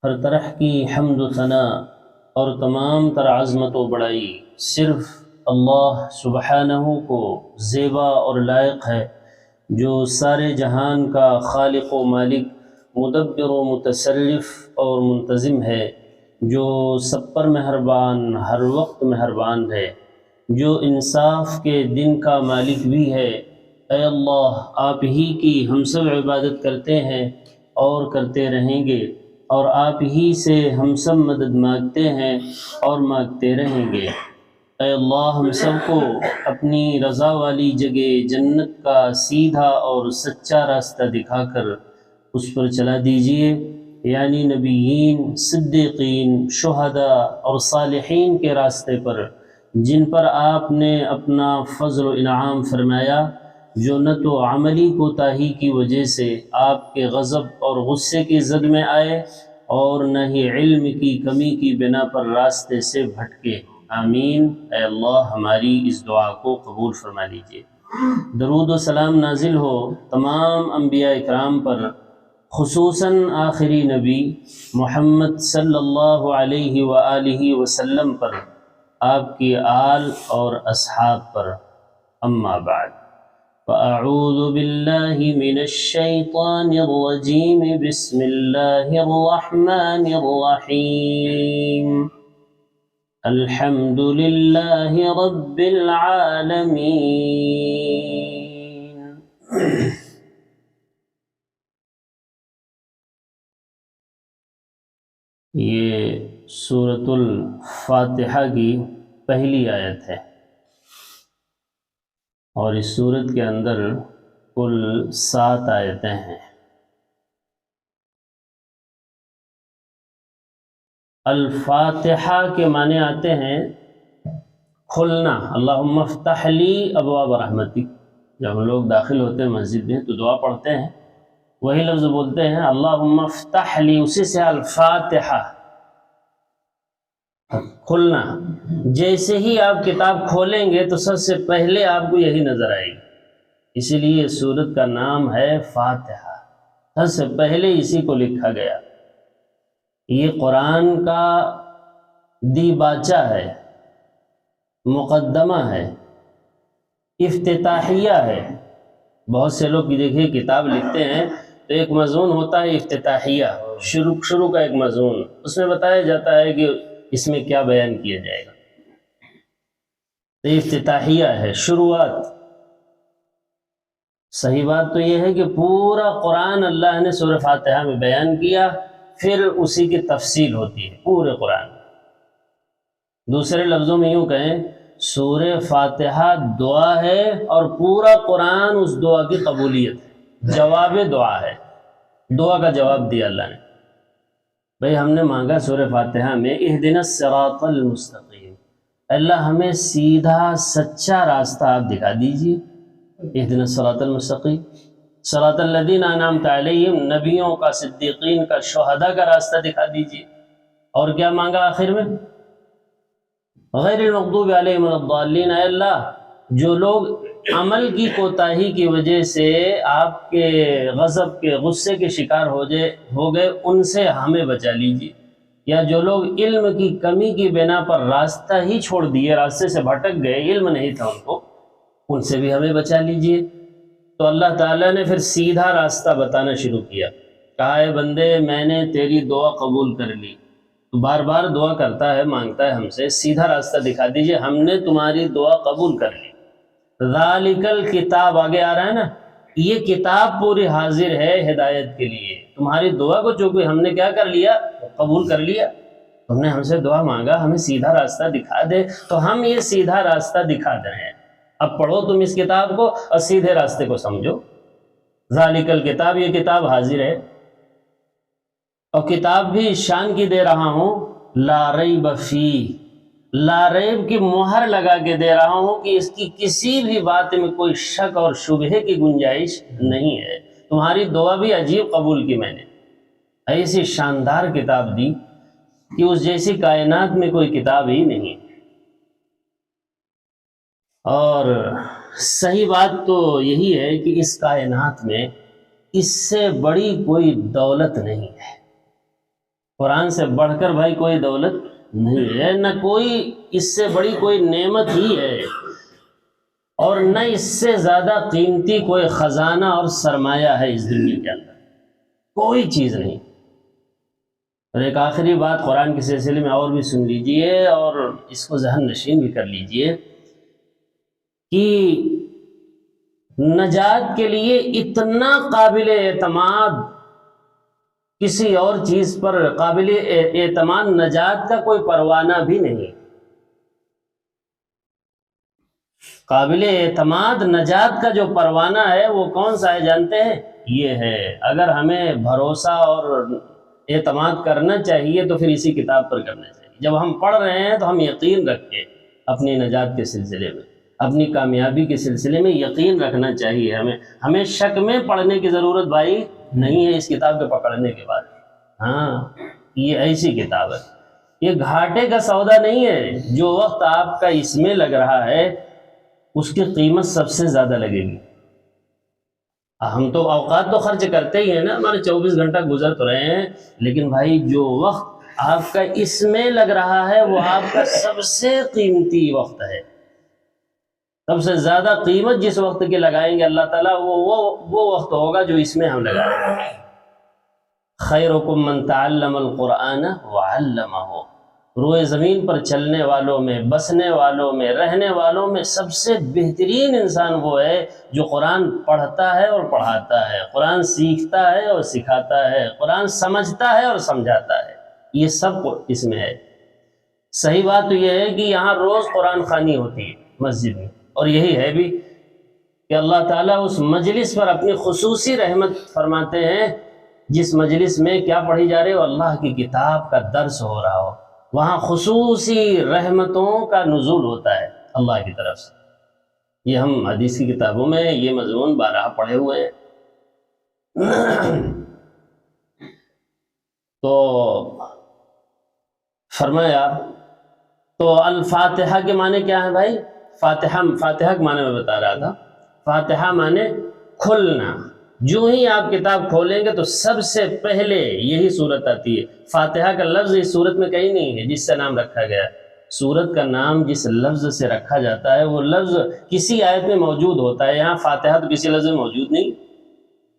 ہر طرح کی حمد و ثنا اور تمام تر عظمت و بڑائی صرف اللہ سبحانہ کو زیبا اور لائق ہے، جو سارے جہان کا خالق و مالک، مدبر و متصرف اور منتظم ہے، جو سب پر مہربان، ہر وقت مہربان ہے، جو انصاف کے دن کا مالک بھی ہے۔ اے اللہ، آپ ہی کی ہم سب عبادت کرتے ہیں اور کرتے رہیں گے، اور آپ ہی سے ہم سب مدد مانگتے ہیں اور مانگتے رہیں گے۔ اے اللہ، ہم سب کو اپنی رضا والی جگہ جنت کا سیدھا اور سچا راستہ دکھا کر اس پر چلا دیجئے، یعنی نبیین، صدیقین، شہداء اور صالحین کے راستے پر، جن پر آپ نے اپنا فضل و انعام فرمایا، جو نہ تو عملی کوتاہی کی وجہ سے آپ کے غضب اور غصے کی زد میں آئے، اور نہ ہی علم کی کمی کی بنا پر راستے سے بھٹکے۔ آمین۔ اے اللہ، ہماری اس دعا کو قبول فرما لیجیے۔ درود و سلام نازل ہو تمام انبیاء اکرام پر، خصوصاً آخری نبی محمد صلی اللہ علیہ وآلہ وسلم پر، آپ کی آل اور اصحاب پر۔ اما بعد، فأعوذ باللہ من الشیطان الرجیم، بسم اللہ الرحمن الرحیم۔ الحمد للہ رب العالمین۔ یہ سورۃ الفاتحہ کی پہلی آیت ہے، اور اس سورت کے اندر کل 7 آیتیں ہیں۔ الفاتحہ کے معنی آتے ہیں کھلنا۔ اللہم افتح لی ابواب رحمتک، جب ہم لوگ داخل ہوتے ہیں مسجد میں تو دعا پڑھتے ہیں، وہی لفظ بولتے ہیں اللہم افتح لی، اسی سے الفاتحہ، کھلنا۔ جیسے ہی آپ کتاب کھولیں گے تو سب سے پہلے آپ کو یہی نظر آئے گی، اسی لیے سورت کا نام ہے فاتحہ، سب سے پہلے اسی کو لکھا گیا۔ یہ قرآن کا دیباچہ ہے، مقدمہ ہے، افتتاحیہ ہے۔ بہت سے لوگ دیکھیے کتاب لکھتے ہیں تو ایک مضمون ہوتا ہے افتتاحیہ، شروع کا ایک مضمون، اس میں بتایا جاتا ہے کہ اس میں کیا بیان کیا جائے گا۔ تو افتتاحیہ ہے، شروعات۔ صحیح بات تو یہ ہے کہ پورا قرآن اللہ نے سورہ فاتحہ میں بیان کیا، پھر اسی کی تفصیل ہوتی ہے پورے قرآن۔ دوسرے لفظوں میں یوں کہیں، سورہ فاتحہ دعا ہے اور پورا قرآن اس دعا کی قبولیت ہے، جواب دعا ہے، دعا کا جواب دیا اللہ نے۔ بھئی ہم نے مانگا سورہ فاتحہ میں اہدنا الصراط المستقیم، اللہ ہمیں سیدھا سچا راستہ آپ دکھا دیجئے، اہدنا الصراط المستقیم، صراط الذین انعمت علیہم، نبیوں کا، صدیقین کا، شہداء کا راستہ دکھا دیجئے۔ اور کیا مانگا آخر میں؟ غیر المغضوب علیہم ولا الضالین، اے اللہ جو لوگ عمل کی کوتاہی کی وجہ سے آپ کے غضب کے، غصے کے شکار ہو گئے، ان سے ہمیں بچا لیجیے، یا جو لوگ علم کی کمی کی بنا پر راستہ ہی چھوڑ دیے، راستے سے بھٹک گئے، علم نہیں تھا ان کو، ان سے بھی ہمیں بچا لیجیے۔ تو اللہ تعالیٰ نے پھر سیدھا راستہ بتانا شروع کیا، کہا اے بندے میں نے تیری دعا قبول کر لی، تو بار بار دعا کرتا ہے، مانگتا ہے ہم سے سیدھا راستہ دکھا دیجئے، ہم نے تمہاری دعا قبول کر لی۔ ذالک الکتاب، آگے آ رہا ہے نا، یہ کتاب پوری حاضر ہے ہدایت کے لیے، تمہاری دعا کو جو کوئی ہم نے کیا کر لیا، قبول کر لیا۔ تم نے ہم سے دعا مانگا ہمیں سیدھا راستہ دکھا دے، تو ہم یہ سیدھا راستہ دکھا دے رہے ہیں۔ اب پڑھو تم اس کتاب کو اور سیدھے راستے کو سمجھو۔ ذالک الکتاب، یہ کتاب حاضر ہے، اور کتاب بھی شان کی دے رہا ہوں، لا ریب فیہ، لا ریب کی مہر لگا کے دے رہا ہوں کہ اس کی کسی بھی بات میں کوئی شک اور شبہے کی گنجائش نہیں ہے۔ تمہاری دعا بھی عجیب قبول کی میں نے، ایسی شاندار کتاب دی کہ اس جیسی کائنات میں کوئی کتاب ہی نہیں۔ اور صحیح بات تو یہی ہے کہ اس کائنات میں اس سے بڑی کوئی دولت نہیں ہے، قرآن سے بڑھ کر بھائی کوئی دولت نہیں ہے، نہ کوئی اس سے بڑی کوئی نعمت ہی ہے، اور نہ اس سے زیادہ قیمتی کوئی خزانہ اور سرمایہ ہے اس دنیا کے اندر، کوئی چیز نہیں۔ اور ایک آخری بات قرآن کے سلسلے میں اور بھی سن لیجئے اور اس کو ذہن نشین بھی کر لیجئے کہ نجات کے لیے اتنا قابل اعتماد کسی اور چیز پر قابل اعتماد نجات کا کوئی پروانہ بھی نہیں۔ قابل اعتماد نجات کا جو پروانہ ہے وہ کون سا ہے جانتے ہیں؟ یہ ہے۔ اگر ہمیں بھروسہ اور اعتماد کرنا چاہیے تو پھر اسی کتاب پر کرنا چاہیے۔ جب ہم پڑھ رہے ہیں تو ہم یقین رکھیں، اپنی نجات کے سلسلے میں، اپنی کامیابی کے سلسلے میں یقین رکھنا چاہیے۔ ہمیں شک میں پڑھنے کی ضرورت بھائی نہیں ہے اس کتاب کے پکڑنے کے بعد۔ ہاں، یہ ایسی کتاب ہے، یہ گھاٹے کا سودا نہیں ہے۔ جو وقت آپ کا اس میں لگ رہا ہے اس کی قیمت سب سے زیادہ لگے گی۔ ہم تو اوقات تو خرچ کرتے ہی ہیں نا، ہمارے 24 گھنٹہ گزر تو رہے ہیں، لیکن بھائی جو وقت آپ کا اس میں لگ رہا ہے وہ آپ کا سب سے قیمتی وقت ہے۔ سب سے زیادہ قیمت جس وقت کے لگائیں گے اللہ تعالیٰ وہ وقت ہوگا جو اس میں ہم لگائیں گے۔ خیرکم من تعلم القرآن وعلمہ، روئے زمین پر چلنے والوں میں، بسنے والوں میں، رہنے والوں میں سب سے بہترین انسان وہ ہے جو قرآن پڑھتا ہے اور پڑھاتا ہے، قرآن سیکھتا ہے اور سکھاتا ہے، قرآن سمجھتا ہے اور سمجھاتا ہے۔ یہ سب اس میں ہے۔ صحیح بات تو یہ ہے کہ یہاں روز قرآن خوانی ہوتی ہے مسجد میں، اور یہی ہے بھی کہ اللہ تعالیٰ اس مجلس پر اپنی خصوصی رحمت فرماتے ہیں جس مجلس میں کیا پڑھی جا رہی ہو، اللہ کی کتاب کا درس ہو رہا ہو، وہاں خصوصی رحمتوں کا نزول ہوتا ہے اللہ کی طرف سے۔ یہ ہم حدیث کی کتابوں میں یہ مضمون بارہا پڑھے ہوئے ہیں۔ تو فرمایا، تو الفاتحہ کے معنی کیا ہے بھائی؟ فاتحہ کے معنی میں بتا رہا تھا۔ فاتحہ معنی کھلنا۔ جو ہی آپ کتاب کھولیں گے تو سب سے پہلے یہی صورت آتی ہے۔ فاتحہ کا لفظ اس صورت میں کہیں نہیں ہے جس سے نام رکھا گیا۔ صورت کا نام جس لفظ سے رکھا جاتا ہے وہ لفظ کسی آیت میں موجود ہوتا ہے، یہاں فاتحہ تو کسی لفظ میں موجود نہیں،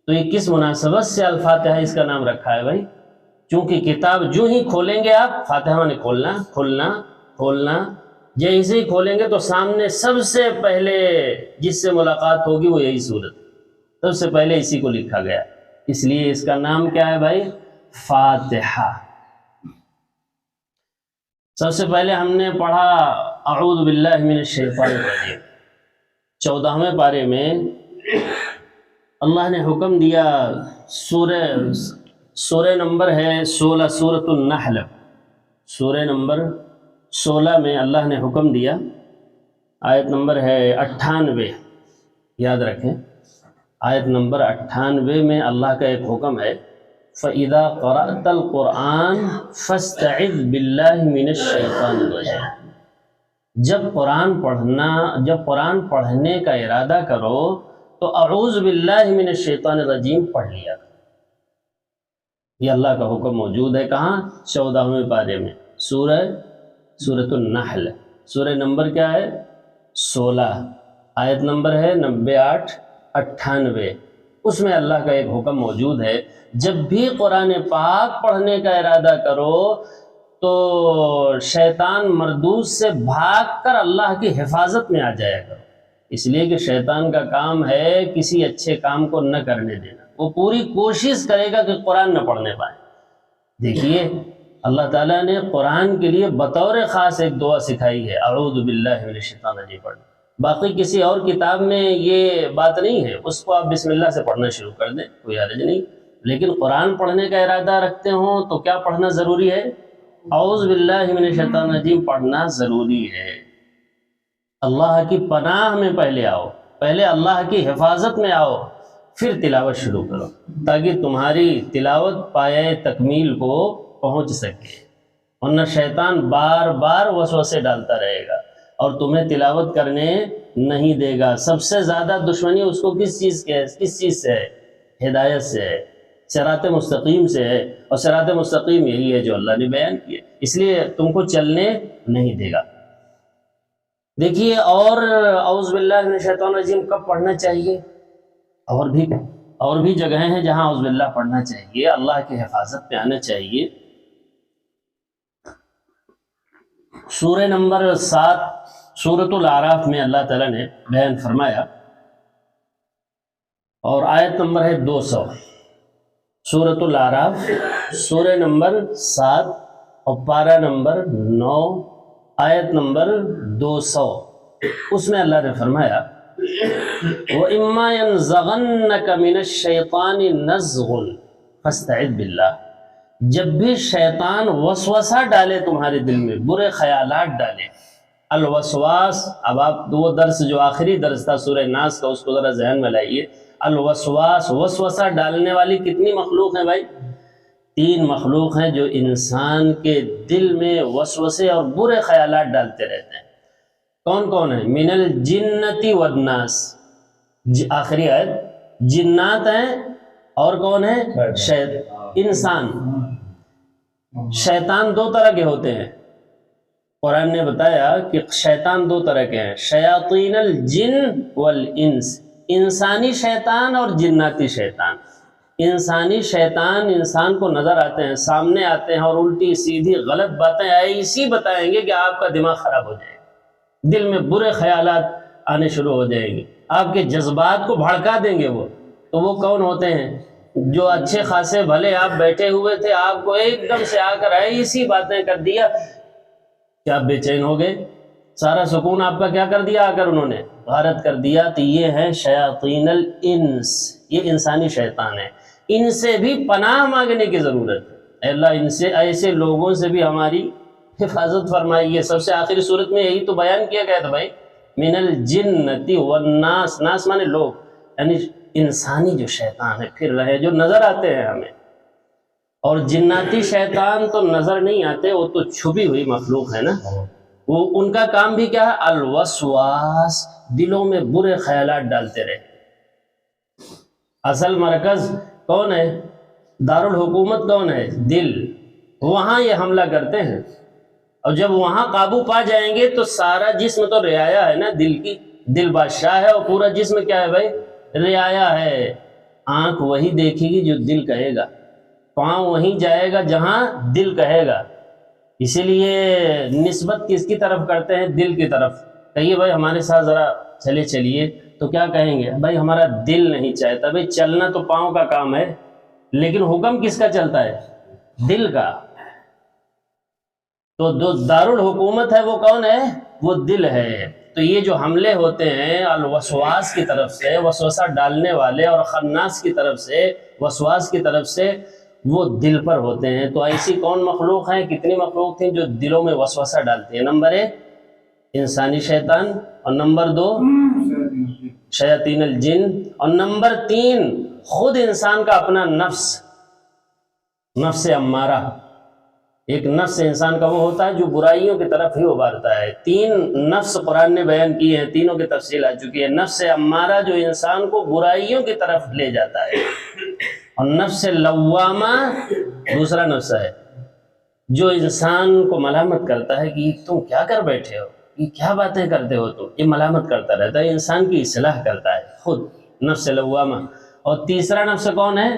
تو یہ کس مناسبت سے الفاتحہ اس کا نام رکھا ہے بھائی؟ چونکہ کتاب جو ہی کھولیں گے آپ، فاتحہ معنی کھولنا، کھولنا، کھولنا، جیسے ہی کھولیں گے تو سامنے سب سے پہلے جس سے ملاقات ہوگی وہ یہی صورت، سب سے پہلے اسی کو لکھا گیا، اس لیے اس کا نام کیا ہے بھائی؟ فاتحہ۔ سب سے پہلے ہم نے پڑھا اعوذ باللہ من الشیطان الرجیم، 14ویں پارے میں اللہ نے حکم دیا، سورہ نمبر ہے 16، سورۃ النحل، سورہ نمبر 16 میں اللہ نے حکم دیا، آیت نمبر ہے 98، یاد رکھیں آیت نمبر 98 میں اللہ کا ایک حکم ہے، فَإِذَا قَرَأْتَ الْقُرْآنَ فَاسْتَعِذْ بِاللَّهِ مِنَ الشَّيْطَانِ الرَّجِيمِ، جب قرآن پڑھنے کا ارادہ کرو تو اعوذ باللہ من الشیطان الرجیم پڑھ لیا۔ یہ اللہ کا حکم موجود ہے کہاں؟ 14ویں پارے میں، سورۃ النحل، سورہ نمبر کیا ہے؟ 16، آیت نمبر ہے 98، 98، اس میں اللہ کا ایک حکم موجود ہے، جب بھی قرآن پاک پڑھنے کا ارادہ کرو تو شیطان مردود سے بھاگ کر اللہ کی حفاظت میں آ جایا کرو، اس لیے کہ شیطان کا کام ہے کسی اچھے کام کو نہ کرنے دینا، وہ پوری کوشش کرے گا کہ قرآن نہ پڑھنے پائے۔ دیکھیے اللہ تعالیٰ نے قرآن کے لیے بطور خاص ایک دعا سکھائی ہے، اعوذ باللہ من الشیطان الرجیم پڑھنا، باقی کسی اور کتاب میں یہ بات نہیں ہے، اس کو آپ بسم اللہ سے پڑھنا شروع کر دیں، کوئی حرج نہیں، لیکن قرآن پڑھنے کا ارادہ رکھتے ہوں تو کیا پڑھنا ضروری ہے؟ اعوذ باللہ من الشیطان الرجیم پڑھنا ضروری ہے۔ اللہ کی پناہ میں پہلے آؤ، پہلے اللہ کی حفاظت میں آؤ، پھر تلاوت شروع کرو، تاکہ تمہاری تلاوت پایہ تکمیل کو پہنچ سکے، ورنہ شیطان بار بار وسوسے ڈالتا رہے گا اور تمہیں تلاوت کرنے نہیں دے گا۔ سب سے زیادہ دشمنی اس کو کس چیز سے ہے؟ ہدایت سے ہے۔ صراط مستقیم سے ہے، اور صراط مستقیم یہی ہے جو اللہ نے بیان کیا، اس لیے تم کو چلنے نہیں دے گا۔ دیکھیے، اور اعوذ باللہ من الشیطان الرجیم کب پڑھنا چاہیے؟ اور بھی جگہیں ہیں جہاں اعوذ باللہ پڑھنا چاہیے، اللہ کی حفاظت پہ آنا چاہیے۔ سورہ نمبر 7 سورۃ الاعراف میں اللہ تعالیٰ نے بیان فرمایا، اور آیت نمبر ہے 200، سورۃ الاعراف سورہ نمبر 7 اور پارہ نمبر 9 آیت نمبر 200، اس میں اللہ نے فرمایا وَإِمَّا يَنزَغَنَّكَ مِنَ الشَّيْطَانِ نَزْغٌ فَاسْتَعِذْ بِاللَّهِ، جب بھی شیطان وسوسہ ڈالے تمہارے دل میں، برے خیالات ڈالے، الوسواس، اب آپ وہ درس جو آخری درس تھا سورہ ناس کا اس کو ذرا ذہن میں لائیے، الوسواس، وسوسہ ڈالنے والی کتنی مخلوق ہیں بھائی؟ 3 مخلوق ہیں جو انسان کے دل میں وسوسے اور برے خیالات ڈالتے رہتے ہیں۔ کون کون ہیں؟ من الجنت والناس، آخری آیت، جنات ہیں اور کون ہیں؟ انسان۔ شیطان 2 طرح کے ہوتے ہیں، قرآن نے بتایا کہ شیطان 2 طرح کے ہیں، شیاطین الجن والانس، انسانی شیطان اور جناتی شیطان۔ انسانی شیطان انسان کو نظر آتے ہیں، سامنے آتے ہیں اور الٹی سیدھی غلط باتیں ایسی بتائیں گے کہ آپ کا دماغ خراب ہو جائے گا، دل میں برے خیالات آنے شروع ہو جائیں گے، آپ کے جذبات کو بھڑکا دیں گے۔ وہ تو وہ کون ہوتے ہیں؟ جو اچھے خاصے بھلے آپ بیٹھے ہوئے تھے، آپ کو ایک دم سے آ کر ایسی باتیں کر دیا کہ آپ بے چین ہو گئے، سارا سکون آپ کا کیا کر دیا؟ آ کر انہوں نے غارت کر دیا۔ تو یہ ہے شیاطین الانس، یہ انسانی شیطان ہے۔ ان سے بھی پناہ مانگنے کی ضرورت ہے، اے اللہ ان سے، ایسے لوگوں سے بھی ہماری حفاظت فرمائیے۔ سب سے آخری صورت میں یہی تو بیان کیا گیا تھا بھائی، من الجنت والناس، ناس مانے لوگ، یعنی انسانی جو شیطان ہے پھر رہے، جو نظر آتے ہیں ہمیں، اور جناتی شیطان تو نظر نہیں آتے، وہ تو چھپی ہوئی مخلوق ہے نا، وہ ان کا کام بھی کیا ہے؟ الوسواس، دلوں میں برے خیالات ڈالتے رہے۔ اصل مرکز کون ہے؟ دارالحکومت کون ہے؟ دل، وہاں یہ حملہ کرتے ہیں، اور جب وہاں قابو پا جائیں گے تو سارا جسم تو رعایا ہے نا دل کی، دل بادشاہ ہے اور پورا جسم کیا ہے بھائی؟ رعایا ہے۔ آنکھ وہی دیکھے گی جو دل کہے گا، پاؤں وہیں جائے گا جہاں دل کہے گا، اسی لیے نسبت کس کی طرف کرتے ہیں؟ دل کی طرف۔ کہیے بھائی ہمارے ساتھ ذرا چلیے، تو کیا کہیں گے؟ بھائی ہمارا دل نہیں چاہتا۔ بھائی چلنا تو پاؤں کا کام ہے، لیکن حکم کس کا چلتا ہے؟ دل کا۔ تو جو دارالحکومت ہے وہ کون ہے؟ وہ دل ہے۔ تو یہ جو حملے ہوتے ہیں الوسواس کی طرف سے، وسوسہ ڈالنے والے، اور خناس کی طرف سے، وسواس کی طرف سے، وہ دل پر ہوتے ہیں۔ تو ایسی کون مخلوق ہیں؟ کتنی مخلوق تھیں جو دلوں میں وسوسہ ڈالتی ہیں؟ نمبر 1 انسانی شیطان، اور نمبر 2 شیاطین الجن، اور نمبر 3 خود انسان کا اپنا نفس امارہ۔ ایک نفس انسان کا وہ ہوتا ہے جو برائیوں کی طرف ہی ابھارتا ہے۔ 3 نفس قرآن نے بیان کی ہیں، تینوں کی تفصیل آ چکی ہے۔ نفس امارہ جو انسان کو برائیوں کی طرف لے جاتا ہے، اور نفس لوامہ دوسرا نفس ہے جو انسان کو ملامت کرتا ہے کہ تم کیا کر بیٹھے ہو، یہ کیا باتیں کرتے ہو تم، یہ ملامت کرتا رہتا ہے، انسان کی اصلاح کرتا ہے خود، نفس لوامہ۔ اور تیسرا نفس کون ہے؟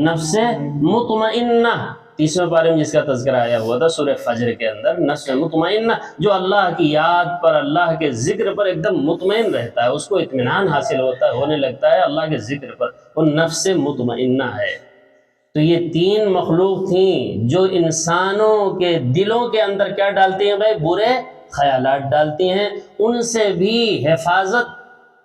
نفس مطمئنہ، 30ویں پارے میں جس کا تذکرہ آیا ہوا تھا سورہ فجر کے اندر، نفس مطمئنہ، جو اللہ کی یاد پر، اللہ کے ذکر پر ایک دم مطمئن رہتا ہے، اس کو اطمینان حاصل ہونے لگتا ہے اللہ کے ذکر پر، وہ نفس مطمئنہ ہے۔ تو یہ 3 مخلوق تھیں جو انسانوں کے دلوں کے اندر کیا ڈالتی ہیں بھائی؟ برے خیالات ڈالتی ہیں۔ ان سے بھی حفاظت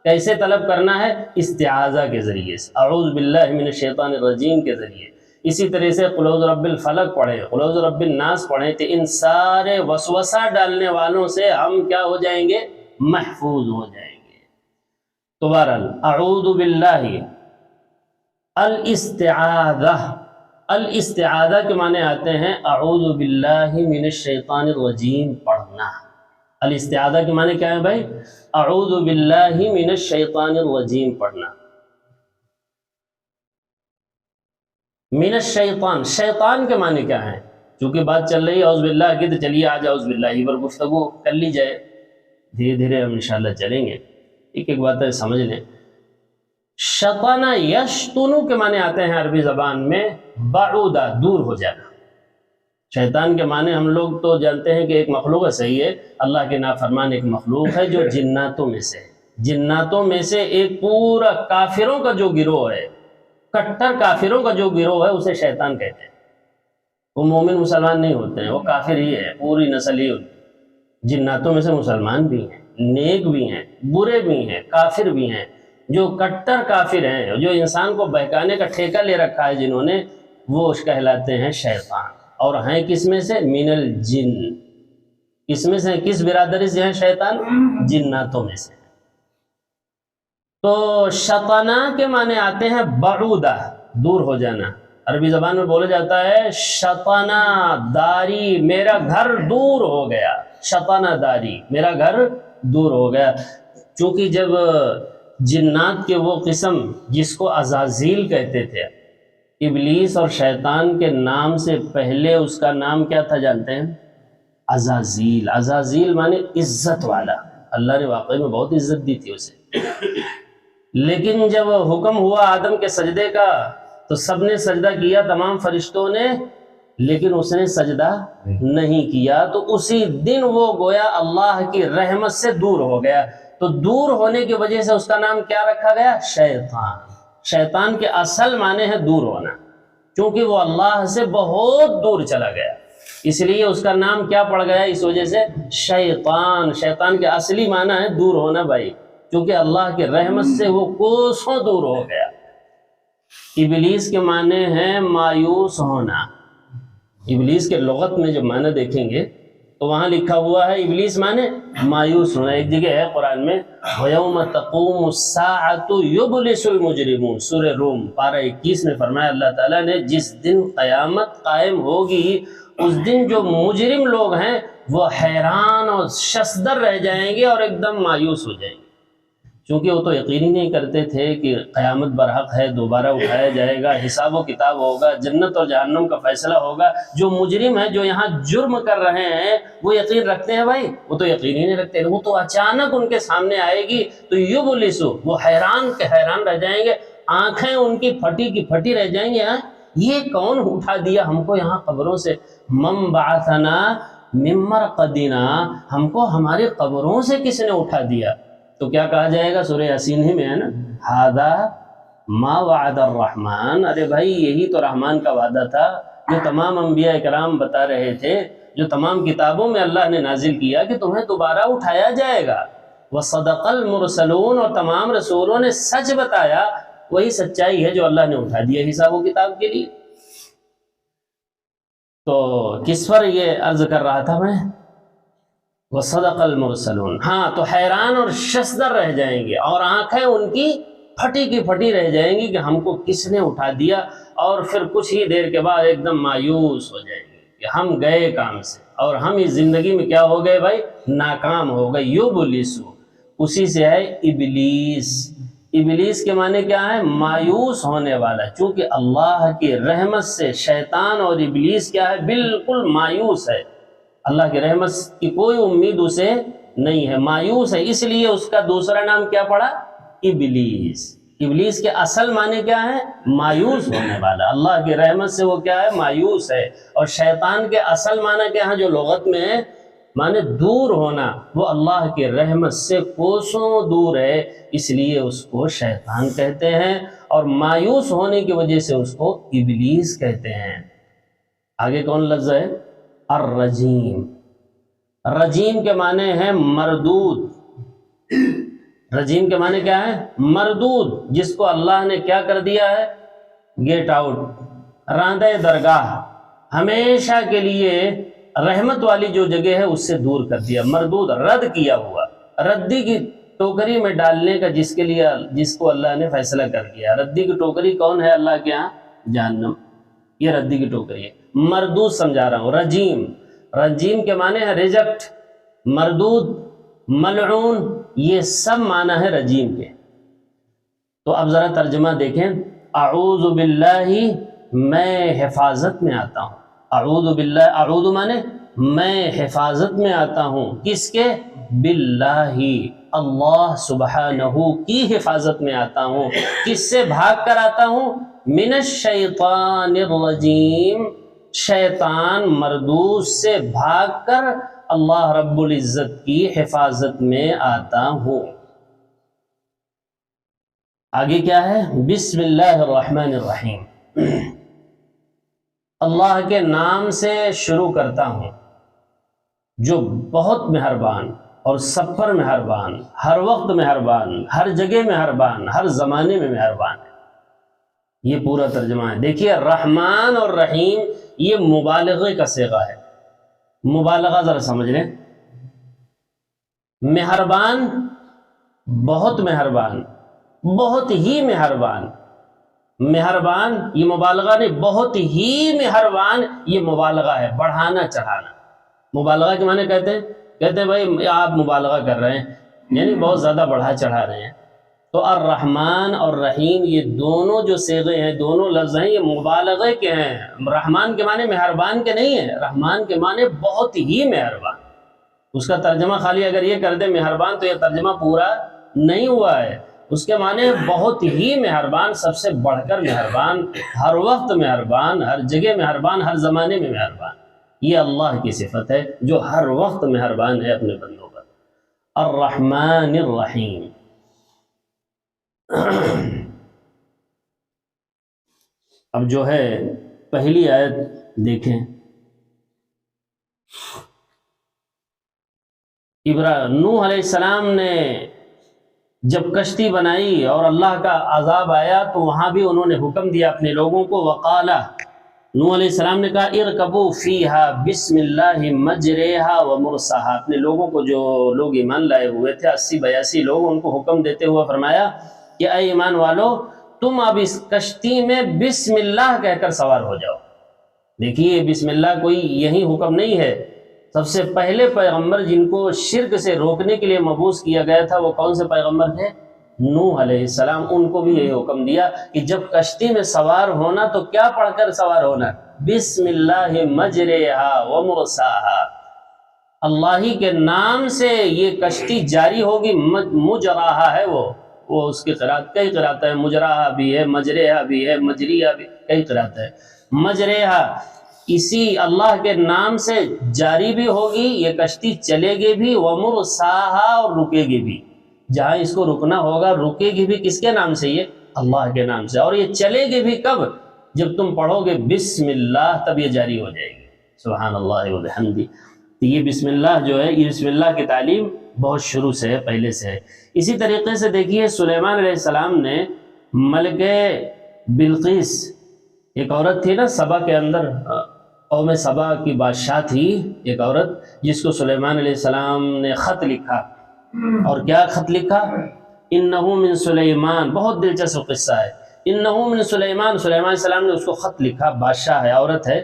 کیسے طلب کرنا ہے؟ استعاذہ کے ذریعے سے، اعوذ باللہ من الشیطان الرجیم کے ذریعے۔ اسی طرح سے قل اعوذ برب الفلق پڑھیں، قل اعوذ برب الناس پڑھیں، تو ان سارے وسوسہ ڈالنے والوں سے ہم کیا ہو جائیں گے؟ محفوظ ہو جائیں گے۔ تو بہرحال اعوذ باللہ، الاستعاذہ کے معنی آتے ہیں اعوذ باللہ من الشیطان الرجیم پڑھنا۔ الاستعاذہ کے معنی کیا ہے بھائی؟ اعوذ باللہ من الشیطان الرجیم پڑھنا۔ من الشیطان، شیطان کے معنی کیا ہیں؟ چونکہ بات چل رہی ہے اعوذ باللہ کی، تو چلیے آج اعوذ باللہ پر گفتگو کر لی جائے، دھیرے دھیرے ہم انشاءاللہ چلیں گے، ایک ایک بات ہے سمجھ لیں۔ شطن یشطن کے معنی آتے ہیں عربی زبان میں بعودا، دور ہو جانا۔ شیطان کے معنی ہم لوگ تو جانتے ہیں کہ ایک مخلوق ہے، صحیح ہے، اللہ کے نافرمان ایک مخلوق ہے جو جناتوں میں سے ہے، جناتوں میں سے ایک پورا کافروں کا جو گروہ ہے، کٹر کافروں کا جو گروہ ہے اسے شیطان کہتے ہیں۔ وہ مومن مسلمان نہیں ہوتے ہیں، وہ کافر ہی ہے، پوری نسل ہی ہوتی ہے۔ جناتوں میں سے مسلمان بھی ہیں، نیک بھی ہیں، برے بھی ہیں، کافر بھی ہیں۔ جو کٹر کافر ہیں، جو انسان کو بہکانے کا ٹھیکہ لے رکھا ہے جنہوں نے، وہ کہلاتے ہیں شیطان، اور ہیں کس میں سے؟ من الجن، کس میں سے؟ کس برادری سے ہیں شیطان؟ جناتوں میں سے۔ تو شطنا کے معنی آتے ہیں بعودہ، دور ہو جانا۔ عربی زبان میں بولا جاتا ہے شطنا داری، میرا گھر دور ہو گیا، شطنا داری، میرا گھر دور ہو گیا۔ چونکہ جب جنات کے وہ قسم جس کو عزازیل کہتے تھے، ابلیس اور شیطان کے نام سے پہلے اس کا نام کیا تھا جانتے ہیں؟ عزازیل۔ عزازیل معنی عزت والا، اللہ نے واقعی میں بہت عزت دی تھی اسے۔ لیکن جب حکم ہوا آدم کے سجدے کا تو سب نے سجدہ کیا، تمام فرشتوں نے، لیکن اس نے سجدہ نہیں کیا، تو اسی دن وہ گویا اللہ کی رحمت سے دور ہو گیا۔ تو دور ہونے کی وجہ سے اس کا نام کیا رکھا گیا؟ شیطان۔ شیطان کے اصل معنی ہے دور ہونا، چونکہ وہ اللہ سے بہت دور چلا گیا، اس لیے اس کا نام کیا پڑ گیا؟ اس وجہ سے شیطان۔ شیطان کے اصلی معنی ہے دور ہونا بھائی، کیونکہ اللہ کی رحمت سے وہ کوسوں دور ہو گیا۔ ابلیس کے معنی ہیں مایوس ہونا۔ ابلیس کے لغت میں جب معنی دیکھیں گے تو وہاں لکھا ہوا ہے ابلیس معنی مایوس ہونا۔ ایک جگہ ہے قرآن میں وَيَوْمَ تَقُومُ السَّاعَةُ يُبْلِسُ الْمُجْرِمُونَ، سورہ روم پارہ 21 میں فرمایا اللہ تعالیٰ نے، جس دن قیامت قائم ہوگی اس دن جو مجرم لوگ ہیں وہ حیران اور ششدر رہ جائیں گے اور ایک دم مایوس ہو جائیں گے، چونکہ وہ تو یقین ہی نہیں کرتے تھے کہ قیامت برحق ہے، دوبارہ اٹھایا جائے گا، حساب و کتاب ہوگا، جنت اور جہنم کا فیصلہ ہوگا۔ جو مجرم ہیں، جو یہاں جرم کر رہے ہیں، وہ یقین رکھتے ہیں بھائی؟ وہ تو یقین ہی نہیں رکھتے، وہ تو اچانک ان کے سامنے آئے گی تو یبلسو، وہ حیران کے حیران رہ جائیں گے، آنکھیں ان کی پھٹی کی پھٹی رہ جائیں گے، ہاں یہ کون اٹھا دیا ہم کو یہاں قبروں سے؟ من بعثنا من مرقدنا، ہم کو ہماری قبروں سے کس نے اٹھا دیا؟ تو کیا کہا جائے گا؟ سورہ یاسین ہی میں ہے نا، ھذا ما وعد الرحمن، ارے بھائی یہی تو رحمان کا وعدہ تھا جو تمام انبیاء کرام بتا رہے تھے، جو تمام کتابوں میں اللہ نے نازل کیا کہ تمہیں دوبارہ اٹھایا جائے گا۔ وصدق المرسلون، اور تمام رسولوں نے سچ بتایا، وہی سچائی ہے جو اللہ نے اٹھا دیا حساب و کتاب کے لیے۔ تو کس پر یہ عرض کر رہا تھا میں؟ وصدق المرسلون، ہاں تو حیران اور ششدر رہ جائیں گے اور آنکھیں ان کی پھٹی کی پھٹی رہ جائیں گی کہ ہم کو کس نے اٹھا دیا، اور پھر کچھ ہی دیر کے بعد ایک دم مایوس ہو جائیں گے کہ ہم گئے کام سے، اور ہم اس زندگی میں کیا ہو گئے بھائی؟ ناکام ہو گئے۔ یبلسو اسی سے ہے ابلیس۔ ابلیس کے معنی کیا ہے؟ مایوس ہونے والا، چونکہ اللہ کی رحمت سے شیطان اور ابلیس کیا ہے؟ بالکل مایوس ہے، اللہ کی رحمت کی کوئی امید اسے نہیں ہے، مایوس ہے، اس لیے اس کا دوسرا نام کیا پڑا؟ ابلیس۔ ابلیس کے اصل معنی کیا ہے؟ مایوس ہونے والا، اللہ کی رحمت سے وہ کیا ہے؟ مایوس ہے۔ اور شیطان کے اصل معنی کیا ہے جو لغت میں ہے؟ معنی دور ہونا، وہ اللہ کی رحمت سے کوسوں دور ہے، اس لیے اس کو شیطان کہتے ہیں، اور مایوس ہونے کی وجہ سے اس کو ابلیس کہتے ہیں۔ آگے کون لفظ ہے؟ الرجیم۔ رجیم کے معنی ہے مردود۔ رجیم کے معنی کیا ہے؟ مردود، جس کو اللہ نے کیا کر دیا ہے؟ گیٹ آؤٹ، راندہ درگاہ، ہمیشہ کے لیے رحمت والی جو جگہ ہے اس سے دور کر دیا، مردود، رد کیا ہوا، ردی کی ٹوکری میں ڈالنے کا جس کو اللہ نے فیصلہ کر دیا۔ ردی کی ٹوکری کون ہے اللہ کے ہاں؟ جہنم، یہ ردی کی ٹوکری ہے، مردود سمجھا رہا ہوں۔ رجیم، رجیم کے معنی ہے ریجیکٹ، مردود، ملعون، یہ سب معنی ہے رجیم کے۔ تو اب ذرا ترجمہ دیکھیں، اعوذ باللہ میں حفاظت میں آتا ہوں۔ اعوذ باللہ، اعوذ مانے میں حفاظت میں آتا ہوں، کس کے؟ باللہ، اللہ سبحانہ کی حفاظت میں آتا ہوں۔ کس سے بھاگ کر آتا ہوں؟ من الشیطان الرجیم، شیطان مردود سے بھاگ کر اللہ رب العزت کی حفاظت میں آتا ہوں۔ آگے کیا ہے؟ بسم اللہ الرحمن الرحیم، اللہ کے نام سے شروع کرتا ہوں جو بہت مہربان اور سب پر مہربان، ہر وقت مہربان، ہر جگہ مہربان، ہر زمانے میں مہربان ہے۔ یہ پورا ترجمہ ہے۔ دیکھیے رحمان اور رحیم یہ مبالغے کا صیغہ ہے۔ مبالغہ ذرا سمجھ لیں، مہربان، بہت مہربان، بہت ہی مہربان، مہربان یہ مبالغہ نہیں، بہت ہی مہربان یہ مبالغہ ہے، بڑھانا چڑھانا۔ مبالغہ کے معنی کہتے ہیں بھائی آپ مبالغہ کر رہے ہیں، یعنی بہت زیادہ بڑھا چڑھا رہے ہیں۔ تو الرحمن اور رحیم یہ دونوں جو صیغے ہیں، دونوں لفظ ہیں، یہ مبالغے کے ہیں۔ رحمان کے معنی مہربان کے نہیں ہیں، رحمان کے معنی بہت ہی مہربان۔ اس کا ترجمہ خالی اگر یہ کر دے مہربان تو یہ ترجمہ پورا نہیں ہوا ہے۔ اس کے معنی بہت ہی مہربان، سب سے بڑھ کر مہربان، ہر وقت مہربان، ہر جگہ مہربان، ہر زمانے میں مہربان۔ یہ اللہ کی صفت ہے جو ہر وقت مہربان ہے اپنے بندوں پر۔ الرحمن الرحیم۔ اب جو ہے پہلی آیت دیکھیں، نوح علیہ السلام نے جب کشتی بنائی اور اللہ کا عذاب آیا تو وہاں بھی انہوں نے حکم دیا اپنے لوگوں کو، وقالا، نوح علیہ السلام نے کہا ارکبوا فیہا بسم اللہ مجریہا ومرساہا۔ اپنے لوگوں کو، جو لوگ ایمان لائے ہوئے تھے 80-82 لوگ، ان کو حکم دیتے ہوئے فرمایا کہ اے ایمان والو تم اب اس کشتی میں بسم اللہ کہہ کر سوار ہو جاؤ۔ دیکھیے بسم اللہ کوئی یہی حکم نہیں ہے، سب سے پہلے پیغمبر جن کو شرک سے روکنے کے لیے مبعوث کیا گیا تھا وہ کون سے پیغمبر تھے؟ نوح علیہ السلام۔ ان کو بھی یہی حکم دیا کہ جب کشتی میں سوار ہونا تو کیا پڑھ کر سوار ہونا؟ بسم اللہ مجریہا ومرساہا، اللہ ہی کے نام سے یہ کشتی جاری ہوگی۔ مجراہا ہے وہ اس کی قرات، کئی قرات ہے، مجراہا بھی ہے، مجریہا بھی ہے، مجریہ بھی، کئی قرات ہے۔ مجریہا اسی اللہ کے نام سے جاری بھی ہوگی، یہ کشتی چلے گی بھی، ومرساہا اور رکے گی بھی، جہاں اس کو رکنا ہوگا رکے گی بھی کس کے نام سے؟ یہ اللہ کے نام سے۔ اور یہ چلے گی بھی کب؟ جب تم پڑھو گے بسم اللہ، تب یہ جاری ہو جائے گی۔ سبحان اللہ وبحمدہ۔ تو یہ بسم اللہ جو ہے، یہ بسم اللہ کی تعلیم بہت شروع سے ہے، پہلے سے ہے۔ اسی طریقے سے دیکھیے سلیمان علیہ السلام نے ملکہ بلقیس، ایک عورت تھی نا سبا کے اندر، قوم سبا کی بادشاہ تھی ایک عورت، جس کو سلیمان علیہ السلام نے خط لکھا۔ اور کیا خط لکھا؟ انہو من سلیمان، بہت دلچسپ قصہ ہے۔ انہو من سلیمان، سلیمان علیہ السلام نے اس کو خط لکھا، بادشاہ ہے، عورت ہے،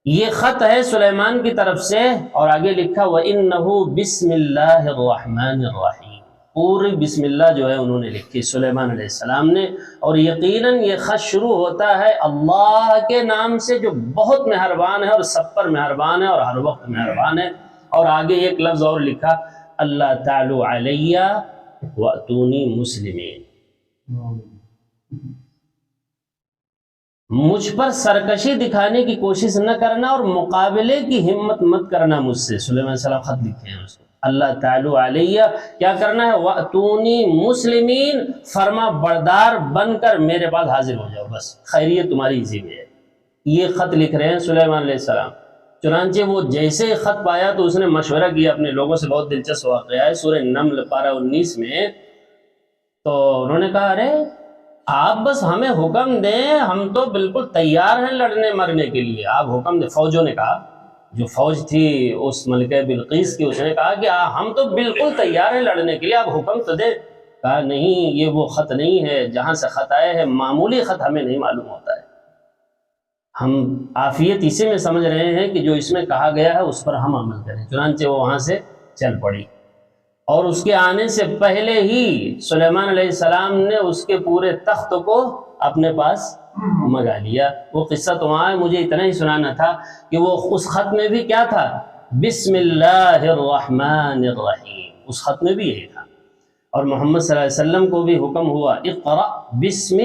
یہ خط ہے سلیمان کی طرف سے، اور آگے لکھا وَإِنَّهُ بِسْمِ اللَّهِ الرَّحْمَنِ الرَّحِيمِ۔ پوری بسم اللہ جو ہے انہوں نے لکھی سلیمان علیہ السلام نے، اور یقیناً یہ خط شروع ہوتا ہے اللہ کے نام سے جو بہت مہربان ہے اور سب پر مہربان ہے اور ہر وقت مہربان ہے۔ اور آگے ایک لفظ اور لکھا، اللہ تعالی علیہ وَأْتُونِي مُسْلِمِينَ، مجھ پر سرکشی دکھانے کی کوشش نہ کرنا اور مقابلے کی ہمت مت کرنا مجھ سے۔ سلیمان علیہ السلام خط لکھے ہیں اس کو، اللہ تعالی علیہ کیا کرنا ہے؟ وَأْتُونِي مُسْلِمِينَ، فرما بردار بن کر میرے پاس حاضر ہو جاؤ، بس خیریت تمہاری اسی میں ہے۔ یہ خط لکھ رہے ہیں سلیمان علیہ السلام۔ چنانچہ وہ جیسے خط پایا تو اس نے مشورہ کیا اپنے لوگوں سے، بہت دلچسپ واقعہ ہے سورہ نمل پارہ 19 میں۔ تو انہوں نے کہا ارے آپ بس ہمیں حکم دیں، ہم تو بالکل تیار ہیں لڑنے مرنے کے لیے، آپ حکم دیں۔ فوجوں نے کہا، جو فوج تھی اس ملکہ بلقیس کی، اس نے کہا کہ ہم تو بالکل تیار ہیں لڑنے کے لیے، آپ حکم تو دیں۔ کہا نہیں، یہ وہ خط نہیں ہے جہاں سے خط آئے ہیں، معمولی خط ہمیں نہیں معلوم ہوتا ہے، ہم عافیت اسی میں سمجھ رہے ہیں کہ جو اس میں کہا گیا ہے اس پر ہم عمل کریں۔ چنانچہ وہ وہاں سے چل پڑی، اور اس کے آنے سے پہلے ہی سلیمان علیہ السلام نے اس کے پورے تخت کو اپنے پاس منگا لیا۔ وہ قصہ تو وہاں ہے، مجھے اتنا ہی سنانا تھا کہ وہ اس خط میں بھی کیا تھا؟ بسم اللہ الرحمن الرحیم، اس خط میں بھی یہی تھا۔ اور محمد صلی اللہ علیہ وسلم کو بھی حکم ہوا اقرأ بسم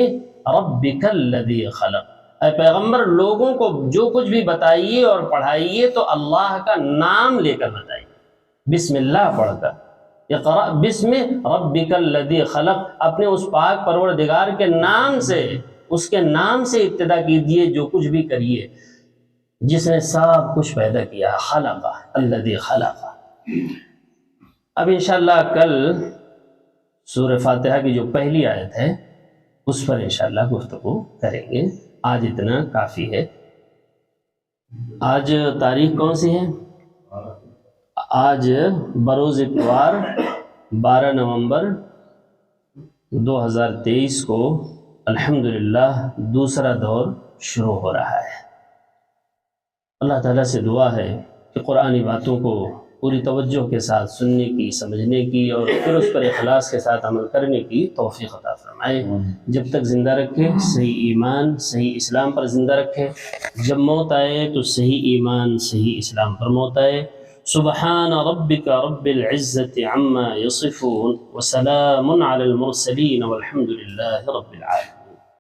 ربک الذی خلق، اے پیغمبر لوگوں کو جو کچھ بھی بتائیے اور پڑھائیے تو اللہ کا نام لے کر بتائیے، بسم اللہ پڑھ کر، اقرأ بسم ربک الذی خلق، اپنے اس پاک پروردگار کے نام سے، اس کے نام سے ابتدا کیجیے جو کچھ بھی کریے، جس نے سب کچھ پیدا کیا، خلق الذی خلق۔ اب انشاءاللہ کل سورہ فاتحہ کی جو پہلی آیت ہے اس پر انشاءاللہ گفتگو کریں گے، آج اتنا کافی ہے۔ آج تاریخ کون سی ہے؟ آج بروز اتوار 12 نومبر 2023 کو الحمدللہ دوسرا دور شروع ہو رہا ہے۔ اللہ تعالیٰ سے دعا ہے کہ قرآنی باتوں کو پوری توجہ کے ساتھ سننے کی، سمجھنے کی اور پھر اس پر اخلاص کے ساتھ عمل کرنے کی توفیق عطا فرمائے۔ جب تک زندہ رکھے صحیح ایمان صحیح اسلام پر زندہ رکھے، جب موت آئے تو صحیح ایمان صحیح اسلام پر موت آئے۔ سبحان ربک رب العزت عما یصفون وسلام علی المرسلین والحمد للہ رب العالمین۔